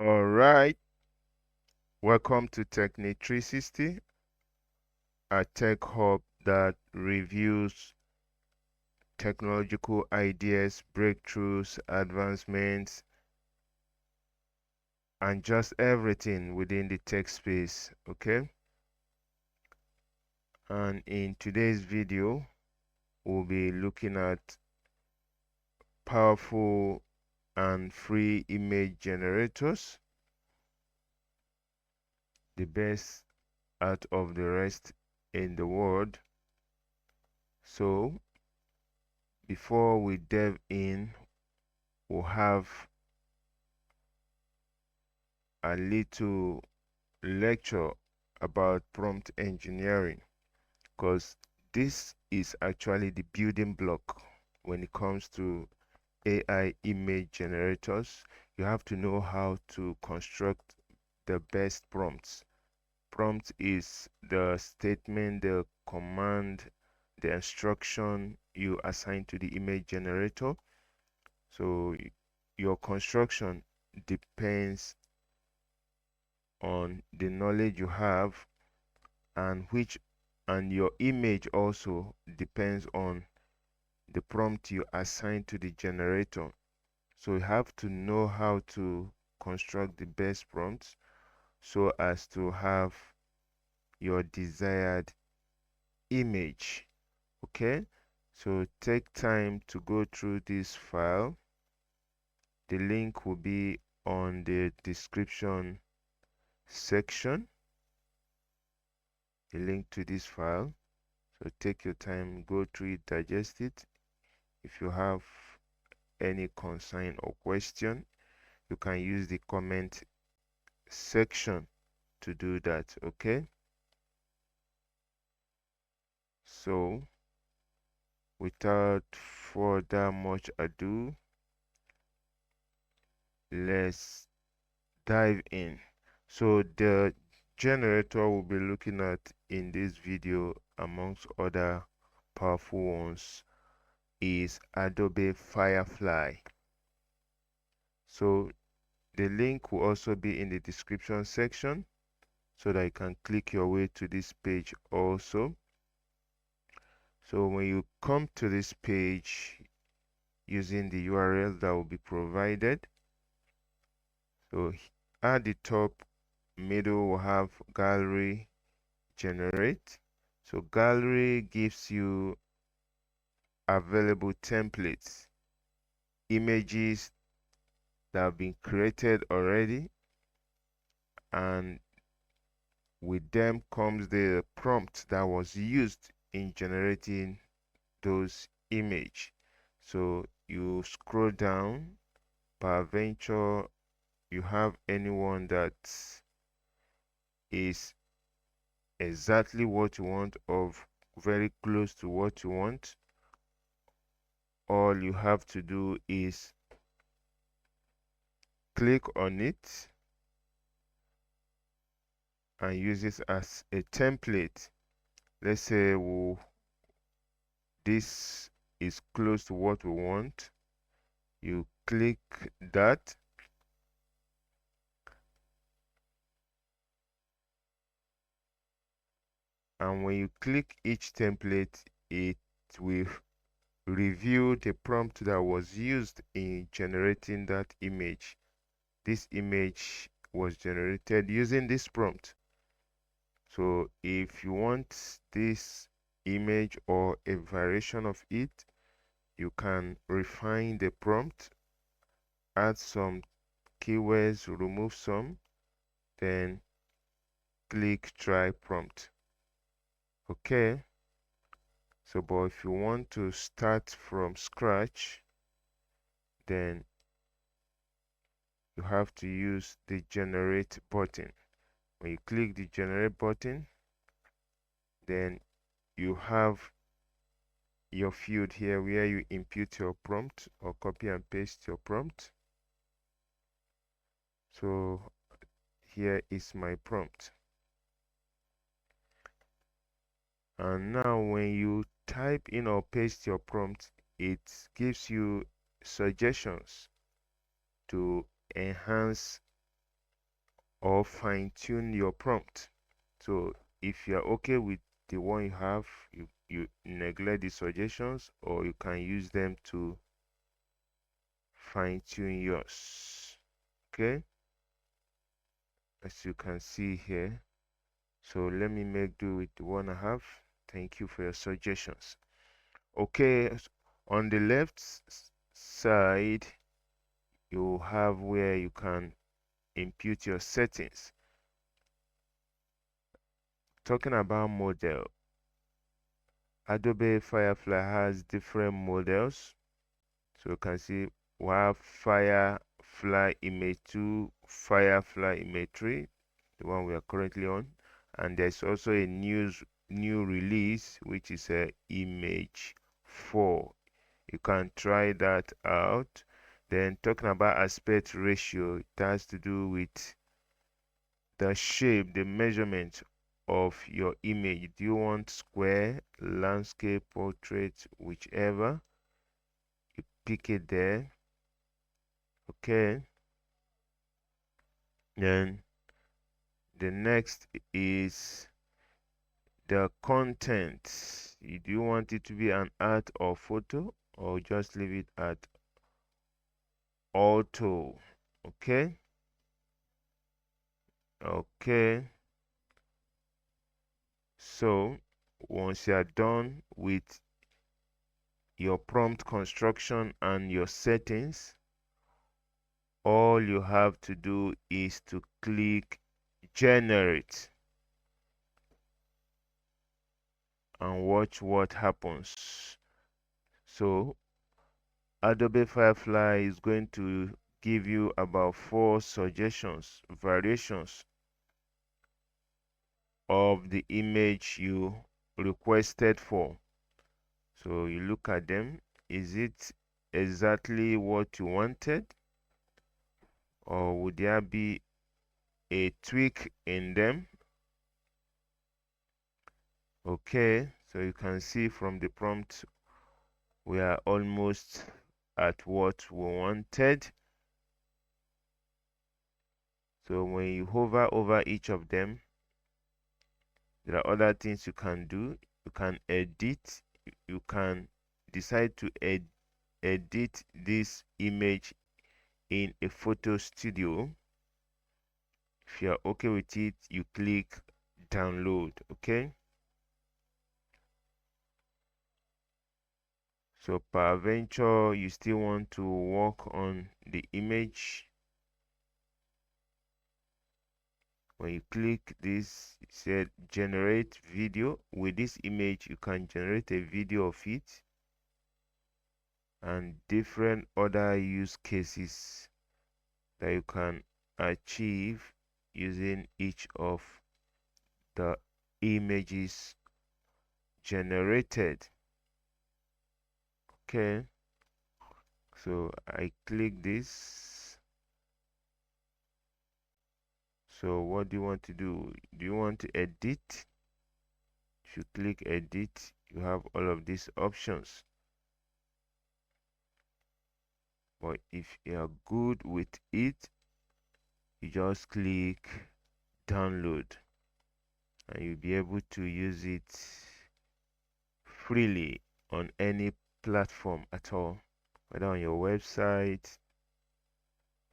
All right, welcome to Technique 360, a tech hub that reviews technological ideas, breakthroughs, advancements, and just everything within the tech space. Okay, and in today's video, we'll be looking at powerful and free image generators, the best out of the rest in the world. So before we delve in, we'll have a little lecture about prompt engineering, because this is actually the building block when it comes to AI image generators. You have to know how to construct the best prompts. Prompt is the statement, the command, the instruction you assign to the image generator. So your construction depends on the knowledge you have, and your image also depends on the prompt you assign to the generator. So you have to know how to construct the best prompts so as to have your desired image. Okay, so take time to go through this file. The link will be on the description section, the link to this file. So take your time, go through it, digest it. If you have any concern or question, you can use the comment section to do that. Okay, so without further much ado, let's dive in. So the generator we'll be looking at in this video, amongst other powerful ones, is Adobe Firefly. So the link will also be in the description section so that you can click your way to this page also. So when you come to this page using the URL that will be provided, so at the top middle we'll have gallery generate. So gallery gives you available templates, images that have been created already, and with them comes the prompt that was used in generating those image. So you scroll down, peradventure you have anyone that is exactly what you want or very close to what you want. All you have to do is click on it and use it as a template. Let's say this is close to what we want. You click that, and when you click each template, it will review the prompt that was used in generating that image. This image was generated using this prompt. So if you want this image or a variation of it, you can refine the prompt, add some keywords, remove some, then click try prompt. Okay, so but if you want to start from scratch, then you have to use the generate button. When you click the generate button, then you have your field here where you input your prompt or copy and paste your prompt. So here is my prompt. And now when you type in or paste your prompt, it gives you suggestions to enhance or fine-tune your prompt. So if you're okay with the one you have, you neglect the suggestions, or you can use them to fine-tune yours. Okay, as you can see here. So let me make do with the one I have. Thank you for your suggestions. Okay, on the left side, you have where you can input your settings. Talking about model, Adobe Firefly has different models. So you can see we have Firefly Image 2, Firefly Image 3, the one we are currently on, and there's also a new release which is a Image 4. You can try that out. Then talking about aspect ratio, it has to do with the shape, the measurement of your image. Do you want square, landscape, portrait, whichever? You pick it there. Okay. Then the next is the content. Do you want it to be an art or photo, or just leave it at auto? Okay. Okay. So once you are done with your prompt construction and your settings, all you have to do is to click generate and watch what happens. So Adobe Firefly is going to give you about 4 suggestions, variations of the image you requested for. So you look at them. Is it exactly what you wanted, or would there be a tweak in them? Okay, so you can see from the prompt we are almost at what we wanted. So when you hover over each of them, there are other things you can do. You can edit. You can decide to edit this image in a photo studio. If you are okay with it, you click download. Okay, so peradventure you still want to work on the image. When you click this, it said generate video. With this image you can generate a video of it, and different other use cases that you can achieve using each of the images generated. Okay, so I click this. So what do you want to do? Do you want to edit? If you click edit, you have all of these options. But if you are good with it, you just click download and you'll be able to use it freely on any platform at all, whether on your website,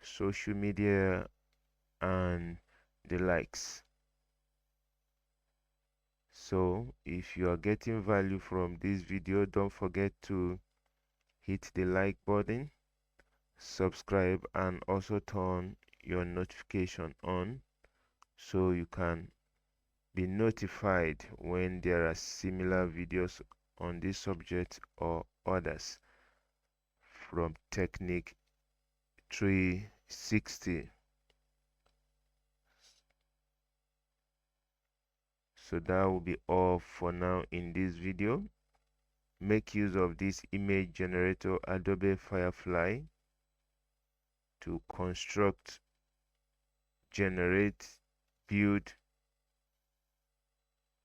social media, and the likes. So if you are getting value from this video, don't forget to hit the like button, subscribe, and also turn your notification on so you can be notified when there are similar videos on this subject or others from Technique 360. So that will be all for now in this video. Make use of this image generator Adobe Firefly to construct, generate, build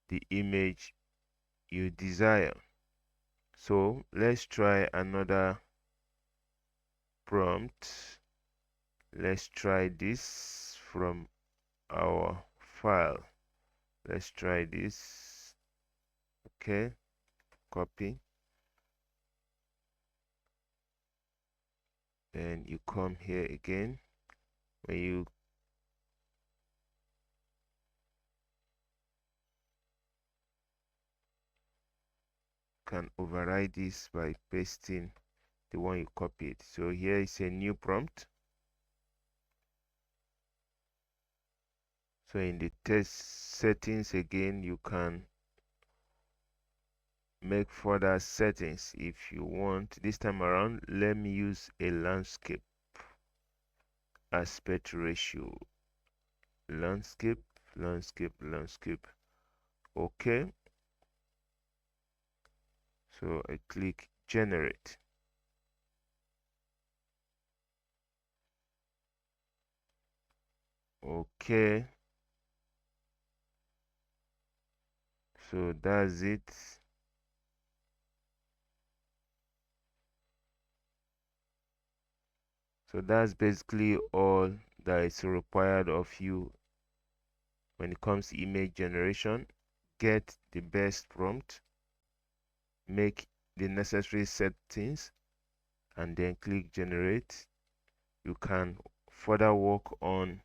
the image you desire. So let's try another prompt. Let's try this from our file. Let's try this. Okay, copy. Then you come here again. When you can override this by pasting the one you copied. So here is a new prompt. So in the test settings again, you can make further settings if you want. This time around, let me use a landscape aspect ratio. Landscape, landscape, landscape. Okay. So I click generate. Okay. So that's it. So that's basically all that is required of you when it comes to image generation. Get the best prompt, make the necessary settings, and then click generate. You can further work on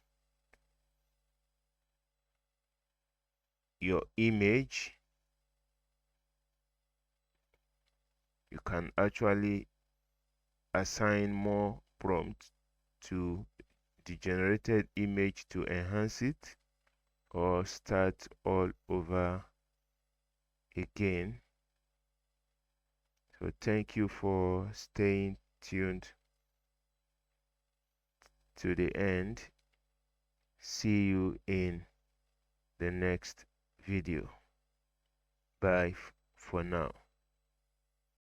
your image. You can actually assign more prompts to the generated image to enhance it, or start all over again. So thank you for staying tuned to the end. See you in the next video. Bye for now.